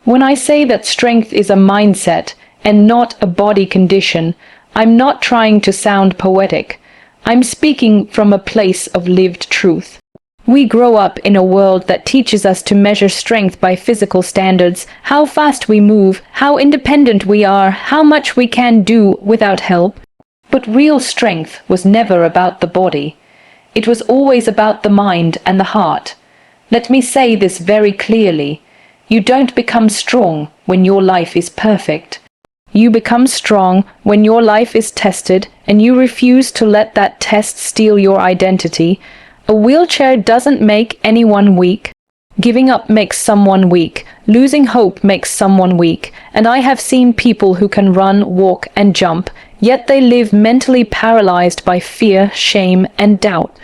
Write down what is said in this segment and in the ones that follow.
When I say that strength is a mindset and not a body condition, I'm not trying to sound poetic. I'm speaking from a place of lived truth. We grow up in a world that teaches us to measure strength by physical standards, how fast we move, how independent we are, how much we can do without help. But real strength was never about the body. It was always about the mind and the heart. Let me say this very clearly. You don't become strong when your life is perfect. You become strong when your life is tested and you refuse to let that test steal your identity. A wheelchair doesn't make anyone weak. Giving up makes someone weak. Losing hope makes someone weak. And I have seen people who can run, walk, and jump, yet they live mentally paralyzed by fear, shame, and doubt.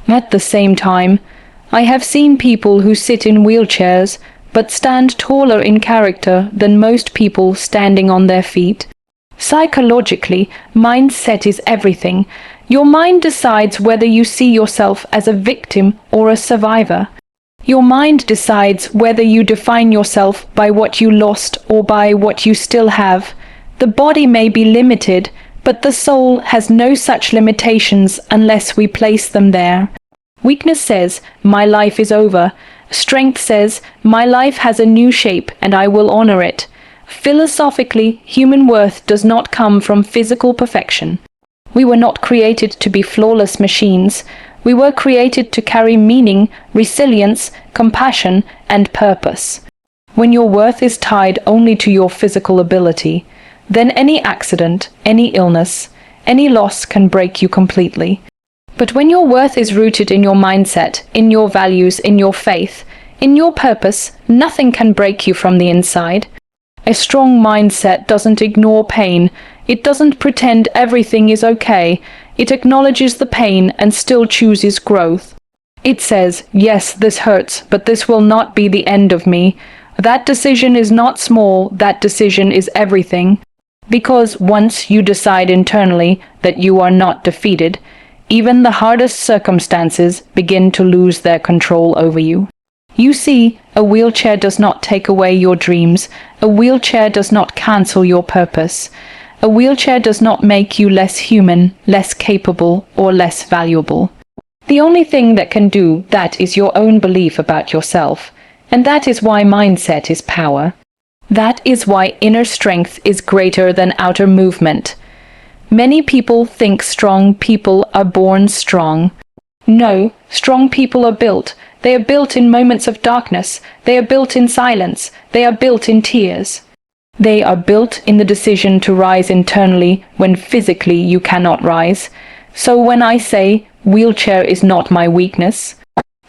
At the same time, I have seen people who sit in wheelchairs but stand taller in character than most people standing on their feet. Psychologically, mindset is everything. Your mind decides whether you see yourself as a victim or a survivor. Your mind decides whether you define yourself by what you lost or by what you still have. The body may be limited, but the soul has no such limitations unless we place them there. Weakness says, "My life is over." Strength says, "My life has a new shape and I will honor it." Philosophically, human worth does not come from physical perfection. We were not created to be flawless machines. We were created to carry meaning, resilience, compassion, and purpose. When your worth is tied only to your physical ability, then any accident, any illness, any loss can break you completely. But when your worth is rooted in your mindset, in your values, in your faith, in your purpose, nothing can break you from the inside. A strong mindset doesn't ignore pain. It doesn't pretend everything is okay. It acknowledges the pain and still chooses growth. It says, "Yes, this hurts, but this will not be the end of me." That decision is not small, that decision is everything. Because once you decide internally that you are not defeated, even the hardest circumstances begin to lose their control over you. You see, a wheelchair does not take away your dreams. A wheelchair does not cancel your purpose. A wheelchair does not make you less human, less capable, or less valuable. The only thing that can do that is your own belief about yourself. And that is why mindset is power. That is why inner strength is greater than outer movement. Many people think strong people are born strong. No, strong people are built. They are built in moments of darkness. They are built in silence. They are built in tears. They are built in the decision to rise internally when physically you cannot rise. So when I say, wheelchair is not my weakness,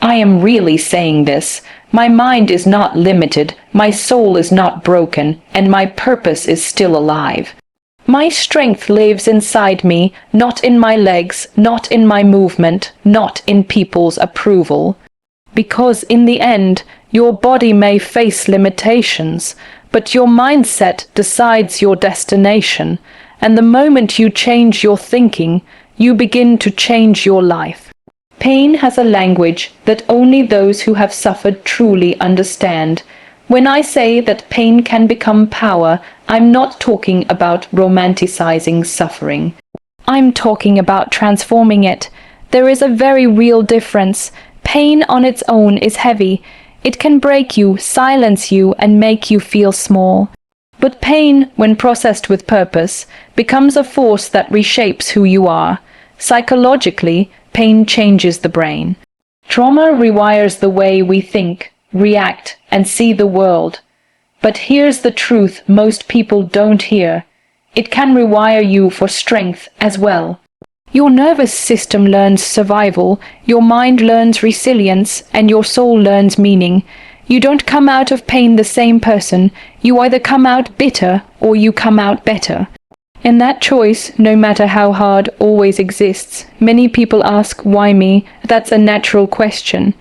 I am really saying this. My mind is not limited, my soul is not broken, and my purpose is still alive. My strength lives inside me, not in my legs, not in my movement, not in people's approval. Because in the end, your body may face limitations, but your mindset decides your destination, and the moment you change your thinking, you begin to change your life. Pain has a language that only those who have suffered truly understand. When I say that pain can become power, I'm not talking about romanticizing suffering. I'm talking about transforming it. There is a very real difference. Pain on its own is heavy. It can break you, silence you, and make you feel small. But pain, when processed with purpose, becomes a force that reshapes who you are. Psychologically, pain changes the brain. Trauma rewires the way we think, react, and see the world. But here's the truth most people don't hear. It can rewire you for strength as well. Your nervous system learns survival, your mind learns resilience, and your soul learns meaning. You don't come out of pain the same person. You either come out bitter or you come out better. And that choice, no matter how hard, always exists. Many people ask, why me? That's a natural question.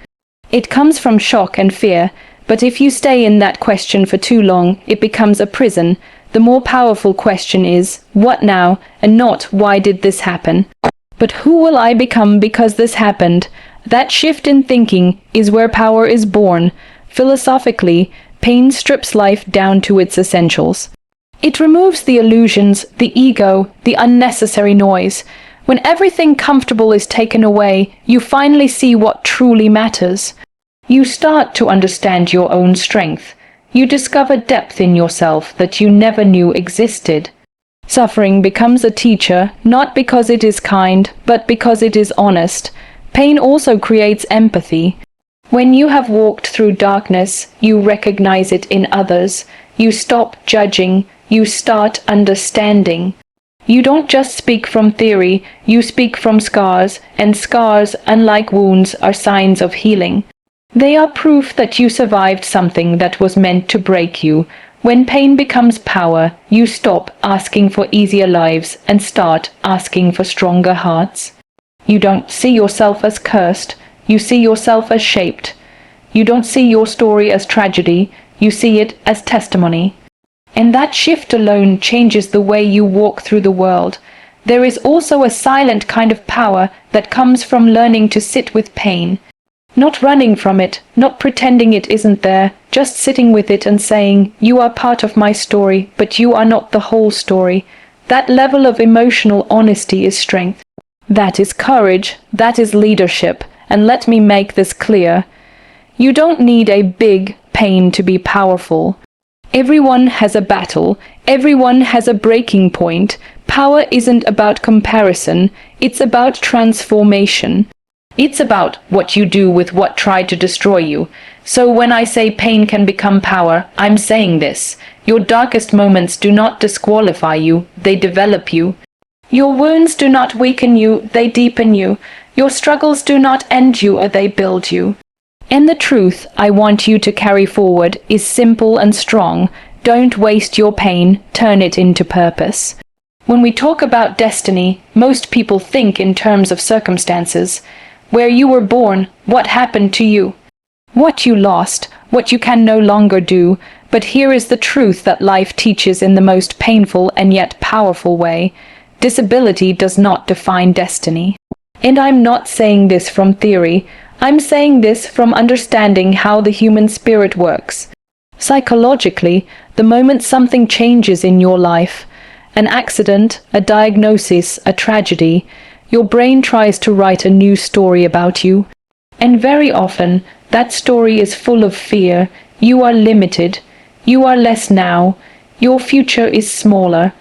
It comes from shock and fear, but if you stay in that question for too long, it becomes a prison. The more powerful question is, what now? And not, why did this happen? But who will I become because this happened? That shift in thinking is where power is born. Philosophically, Pain strips life down to its essentials. It removes the illusions, the ego, the unnecessary noise. When everything comfortable is taken away, you finally see what truly matters. You start to understand your own strength. You discover depth in yourself that you never knew existed. Suffering becomes a teacher, not because it is kind, but because it is honest. Pain also creates empathy. When you have walked through darkness, you recognize it in others. You stop judging. You start understanding. You don't just speak from theory, you speak from scars, and scars, unlike wounds, are signs of healing. They are proof that you survived something that was meant to break you. When pain becomes power, you stop asking for easier lives and start asking for stronger hearts. You don't see yourself as cursed, you see yourself as shaped. You don't see your story as tragedy, you see it as testimony. And that shift alone changes the way you walk through the world. There is also a silent kind of power that comes from learning to sit with pain. Not running from it, not pretending it isn't there, just sitting with it and saying, "You are part of my story, but you are not the whole story." That level of emotional honesty is strength. That is courage, that is leadership, and let me make this clear. You don't need a big pain to be powerful. Everyone has a battle, everyone has a breaking point. Power isn't about comparison, it's about transformation. It's about what you do with what tried to destroy you. So when I say pain can become power, I'm saying this. Your darkest moments do not disqualify you, they develop you. Your wounds do not weaken you, they deepen you. Your struggles do not end you, or they build you. And the truth I want you to carry forward is simple and strong. Don't waste your pain, turn it into purpose. When we talk about destiny, most people think in terms of circumstances. Where you were born, what happened to you? What you lost, what you can no longer do. But here is the truth that life teaches in the most painful and yet powerful way. Disability does not define destiny. And I'm not saying this from theory. I'm saying this from understanding how the human spirit works. Psychologically, the moment something changes in your life, an accident, a diagnosis, a tragedy, your brain tries to write a new story about you. And very often, that story is full of fear. You are limited. You are less now. Your future is smaller.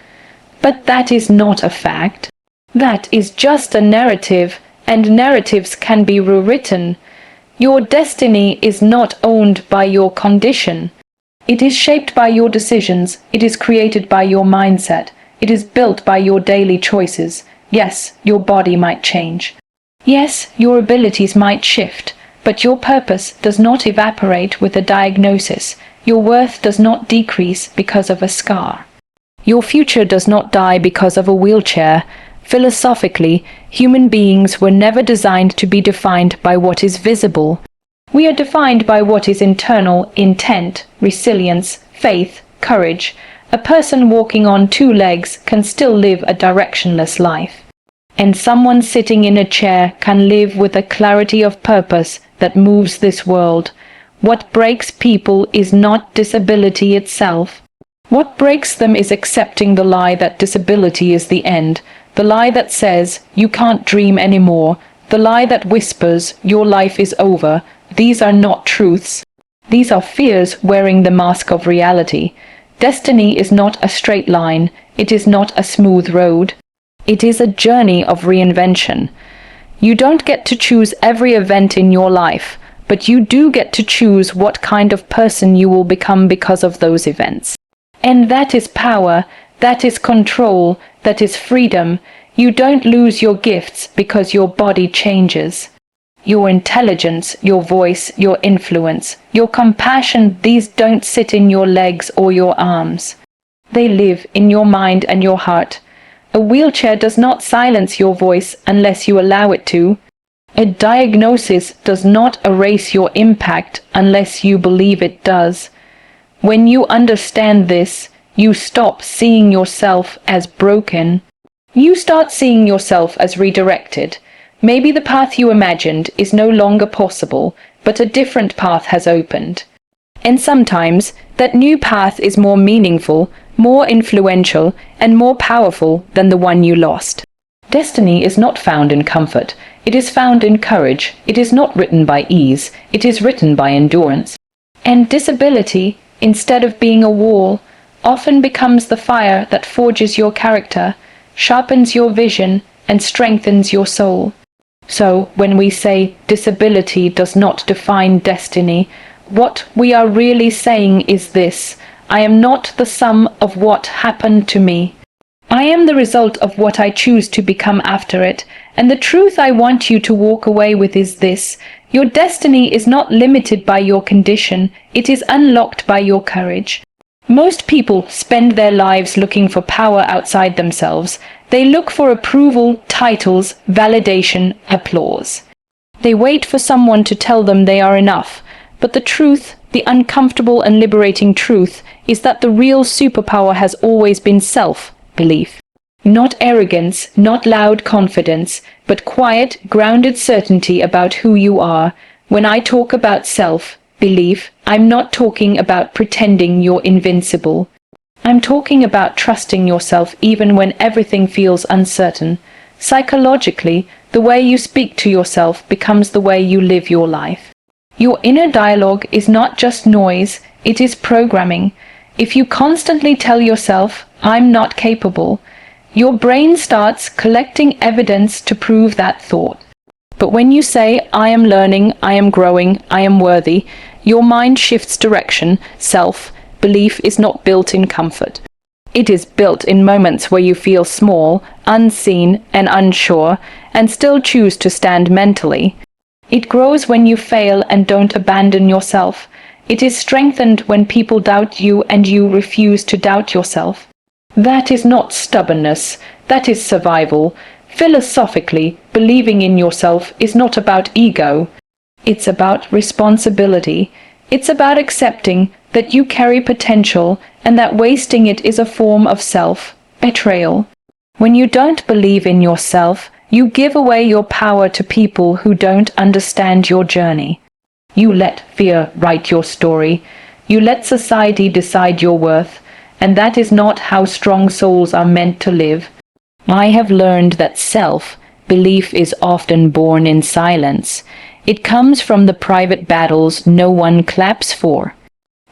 But that is not a fact. That is just a narrative, and narratives can be rewritten. Your destiny is not owned by your condition. It is shaped by your decisions. It is created by your mindset. It is built by your daily choices. Yes, your body might change. Yes, your abilities might shift, but your purpose does not evaporate with a diagnosis. Your worth does not decrease because of a scar. Your future does not die because of a wheelchair. Philosophically, human beings were never designed to be defined by what is visible. We are defined by what is internal: intent, resilience, faith, courage. A person walking on two legs can still live a directionless life. And someone sitting in a chair can live with a clarity of purpose that moves this world. What breaks people is not disability itself. What breaks them is accepting the lie that disability is the end. The lie that says, you can't dream anymore. The lie that whispers, your life is over. These are not truths. These are fears wearing the mask of reality. Destiny is not a straight line. It is not a smooth road. It is a journey of reinvention. You don't get to choose every event in your life, but you do get to choose what kind of person you will become because of those events. And that is power. That is control. That is freedom. You don't lose your gifts because your body changes. Your intelligence, your voice, your influence, your compassion, these don't sit in your legs or your arms. They live in your mind and your heart. A wheelchair does not silence your voice unless you allow it to. A diagnosis does not erase your impact unless you believe it does. When you understand this, you stop seeing yourself as broken. You start seeing yourself as redirected. Maybe the path you imagined is no longer possible, but a different path has opened. And sometimes that new path is more meaningful, more influential, and more powerful than the one you lost. Destiny is not found in comfort. It is found in courage. It is not written by ease. It is written by endurance. And disability, instead of being a wall, often becomes the fire that forges your character, sharpens your vision, and strengthens your soul. So, when we say disability does not define destiny, what we are really saying is this: I am not the sum of what happened to me. I am the result of what I choose to become after it, and the truth I want you to walk away with is this: your destiny is not limited by your condition, it is unlocked by your courage. Most people spend their lives looking for power outside themselves. They look for approval, titles, validation, applause. They wait for someone to tell them they are enough. But the truth, the uncomfortable and liberating truth, is that the real superpower has always been self-belief. Not arrogance, not loud confidence, but quiet, grounded certainty about who you are. When I talk about self-belief, I'm not talking about pretending you're invincible. I'm talking about trusting yourself even when everything feels uncertain. Psychologically, the way you speak to yourself becomes the way you live your life. Your inner dialogue is not just noise, it is programming. If you constantly tell yourself, I'm not capable, your brain starts collecting evidence to prove that thought. But when you say, I am learning, I am growing, I am worthy, your mind shifts direction. Self-belief is not built in comfort. It is built in moments where you feel small, unseen, and unsure, and still choose to stand mentally. It grows when you fail and don't abandon yourself. It is strengthened when people doubt you and you refuse to doubt yourself. That is not stubbornness, that is survival. Philosophically, believing in yourself is not about ego. It's about responsibility. It's about accepting that you carry potential and that wasting it is a form of self-betrayal. When you don't believe in yourself, you give away your power to people who don't understand your journey. You let fear write your story. You let society decide your worth. And that is not how strong souls are meant to live. I have learned that self-belief is often born in silence. It comes from the private battles no one claps for,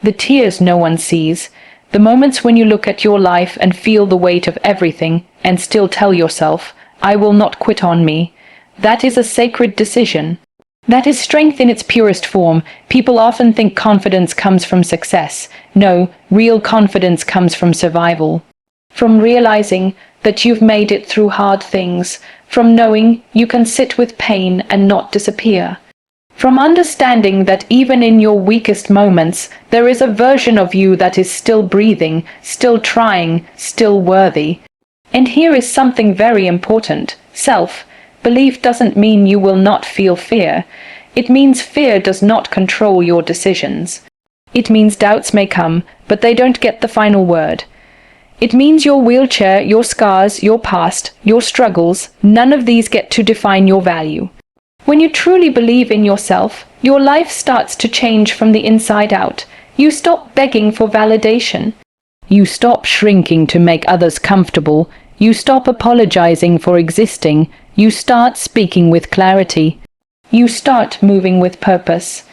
the tears no one sees, the moments when you look at your life and feel the weight of everything and still tell yourself, I will not quit on me. That is a sacred decision. That is strength in its purest form. People often think confidence comes from success. No, real confidence comes from survival. From realizing that you've made it through hard things. From knowing you can sit with pain and not disappear. From understanding that even in your weakest moments, there is a version of you that is still breathing, still trying, still worthy. And here is something very important. Self-belief doesn't mean you will not feel fear. It means fear does not control your decisions. It means doubts may come, but they don't get the final word. It means your wheelchair, your scars, your past, your struggles, none of these get to define your value. When you truly believe in yourself, your life starts to change from the inside out. You stop begging for validation. You stop shrinking to make others comfortable. You stop apologizing for existing. You start speaking with clarity. You start moving with purpose.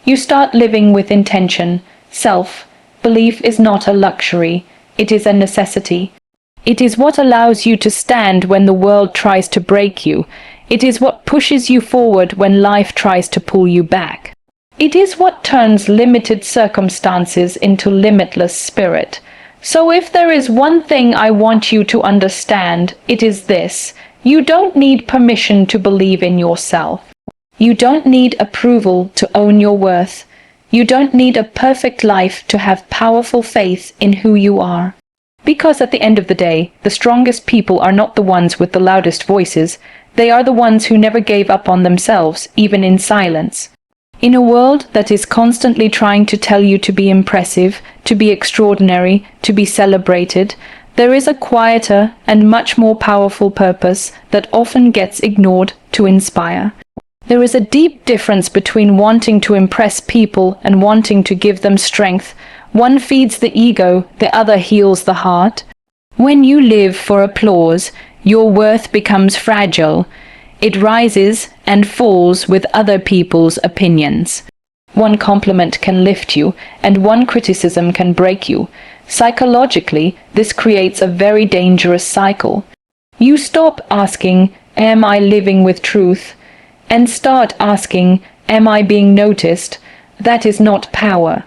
You start living with intention. Self-belief is not a luxury. It is a necessity. It is what allows you to stand when the world tries to break you. It is what pushes you forward when life tries to pull you back. It is what turns limited circumstances into limitless spirit. So if there is one thing I want you to understand, it is this: you don't need permission to believe in yourself. You don't need approval to own your worth. You don't need a perfect life to have powerful faith in who you are. Because at the end of the day, the strongest people are not the ones with the loudest voices. They are the ones who never gave up on themselves, even in silence. In a world that is constantly trying to tell you to be impressive, to be extraordinary, to be celebrated, there is a quieter and much more powerful purpose that often gets ignored to inspire. There is a deep difference between wanting to impress people and wanting to give them strength. One feeds the ego, the other heals the heart. When you live for applause, your worth becomes fragile. It rises and falls with other people's opinions. One compliment can lift you, and one criticism can break you. Psychologically, this creates a very dangerous cycle. You stop asking, "Am I living with truth?" and start asking, "Am I being noticed?" That is not power.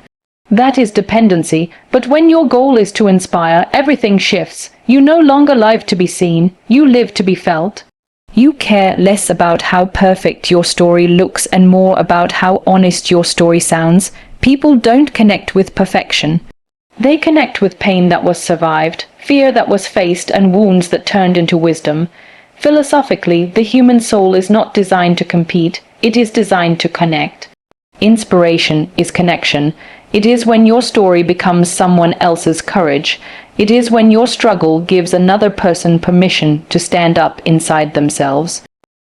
That is dependency. But when your goal is to inspire, everything shifts. You no longer live to be seen, you live to be felt. You care less about how perfect your story looks and more about how honest your story sounds. People don't connect with perfection. They connect with pain that was survived, fear that was faced, and wounds that turned into wisdom. Philosophically, the human soul is not designed to compete, it is designed to connect. Inspiration is connection. It is when your story becomes someone else's courage. It is when your struggle gives another person permission to stand up inside themselves.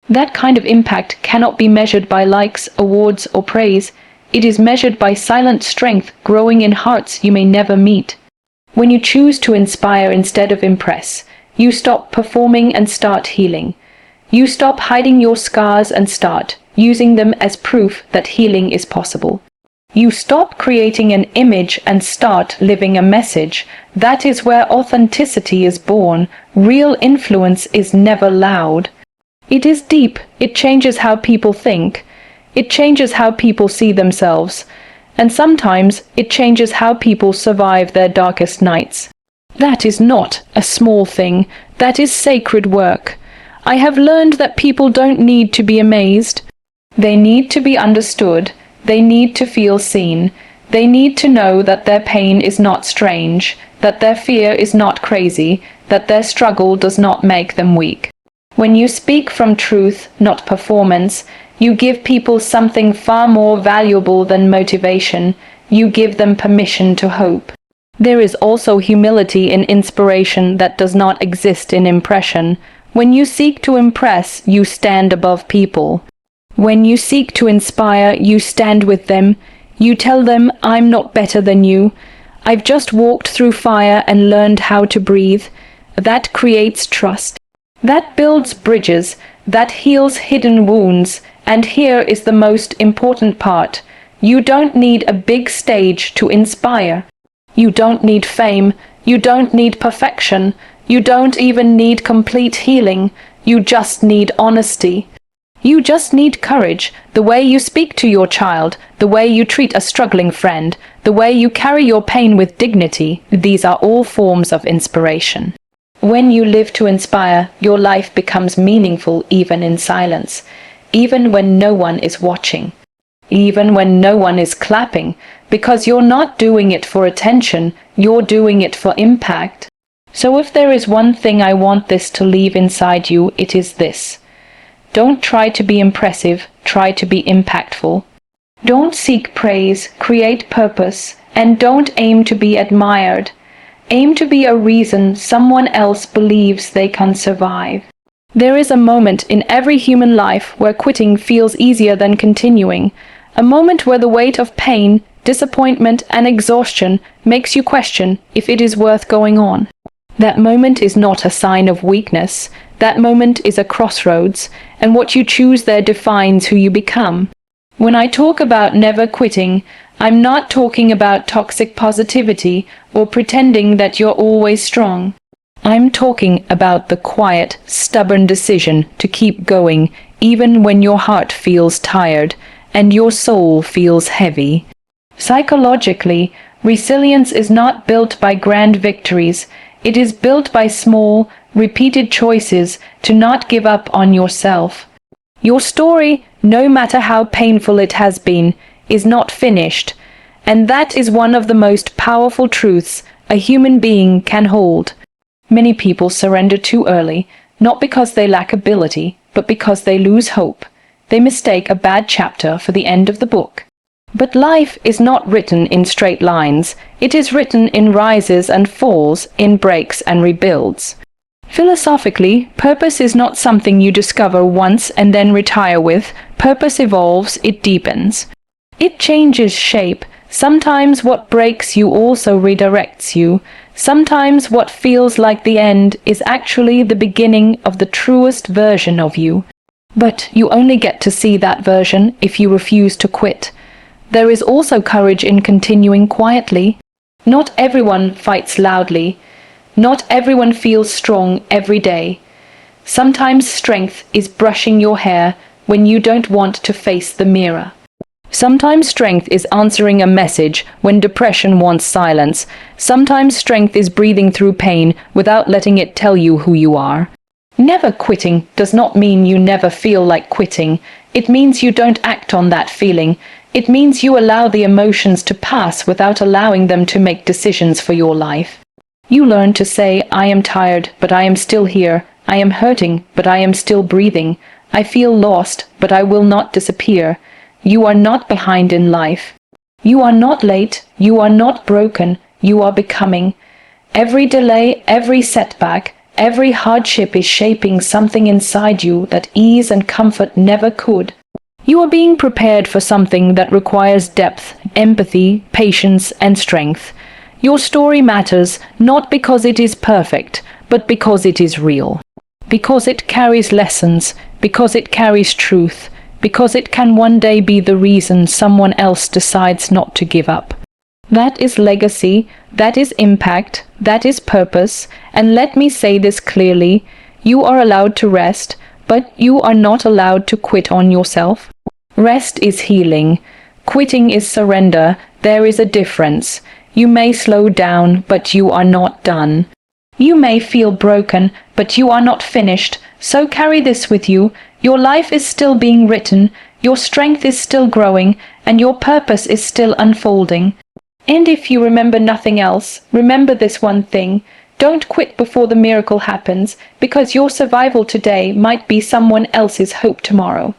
That kind of impact cannot be measured by likes, awards, or praise. It is measured by silent strength growing in hearts you may never meet. When you choose to inspire instead of impress, you stop performing and start healing. You stop hiding your scars and start using them as proof that healing is possible. You stop creating an image and start living a message. That is where authenticity is born. Real influence is never loud. It is deep. It changes how people think. It changes how people see themselves. And sometimes it changes how people survive their darkest nights. That is not a small thing. That is sacred work. I have learned that people don't need to be amazed. They need to be understood. They need to feel seen. They need to know that their pain is not strange, that their fear is not crazy, that their struggle does not make them weak. When you speak from truth, not performance, you give people something far more valuable than motivation. You give them permission to hope. There is also humility in inspiration that does not exist in impression. When you seek to impress, you stand above people. When you seek to inspire, you stand with them. You tell them, "I'm not better than you. I've just walked through fire and learned how to breathe." That creates trust. That builds bridges. That heals hidden wounds. And here is the most important part. You don't need a big stage to inspire. You don't need fame. You don't need perfection. You don't even need complete healing. You just need honesty. You just need courage, the way you speak to your child, the way you treat a struggling friend, the way you carry your pain with dignity. These are all forms of inspiration. When you live to inspire, your life becomes meaningful even in silence, even when no one is watching, even when no one is clapping, because you're not doing it for attention, you're doing it for impact. So if there is one thing I want this to leave inside you, it is this. Don't try to be impressive, try to be impactful. Don't seek praise, create purpose, and don't aim to be admired. Aim to be a reason someone else believes they can survive. There is a moment in every human life where quitting feels easier than continuing, a moment where the weight of pain, disappointment, and exhaustion makes you question if it is worth going on. That moment is not a sign of weakness. That moment is a crossroads, and what you choose there defines who you become. When I talk about never quitting, I'm not talking about toxic positivity or pretending that you're always strong. I'm talking about the quiet, stubborn decision to keep going even when your heart feels tired and your soul feels heavy. Psychologically, resilience is not built by grand victories. It is built by small, repeated choices to not give up on yourself. Your story, no matter how painful it has been, is not finished, and that is one of the most powerful truths a human being can hold. Many people surrender too early, not because they lack ability, but because they lose hope. They mistake a bad chapter for the end of the book. But life is not written in straight lines. It is written in rises and falls, in breaks and rebuilds. Philosophically, purpose is not something you discover once and then retire with. Purpose evolves, it deepens. It changes shape. Sometimes what breaks you also redirects you. Sometimes what feels like the end is actually the beginning of the truest version of you. But you only get to see that version if you refuse to quit. There is also courage in continuing quietly. Not everyone fights loudly. Not everyone feels strong every day. Sometimes strength is brushing your hair when you don't want to face the mirror. Sometimes strength is answering a message when depression wants silence. Sometimes strength is breathing through pain without letting it tell you who you are. Never quitting does not mean you never feel like quitting. It means you don't act on that feeling. It means you allow the emotions to pass without allowing them to make decisions for your life. You learn to say, I am tired, but I am still here. I am hurting, but I am still breathing. I feel lost, but I will not disappear. You are not behind in life. You are not late. You are not broken. You are becoming. Every delay, every setback, every hardship is shaping something inside you that ease and comfort never could. You are being prepared for something that requires depth, empathy, patience, and strength. Your story matters not because it is perfect, but because it is real. Because it carries lessons, because it carries truth, because it can one day be the reason someone else decides not to give up. That is legacy, that is impact, that is purpose, and let me say this clearly, you are allowed to rest, but you are not allowed to quit on yourself. Rest is healing. Quitting is surrender. There is a difference. You may slow down, but you are not done. You may feel broken, but you are not finished. So carry this with you. Your life is still being written, your strength is still growing, and your purpose is still unfolding. And if you remember nothing else, remember this one thing. Don't quit before the miracle happens, because your survival today might be someone else's hope tomorrow.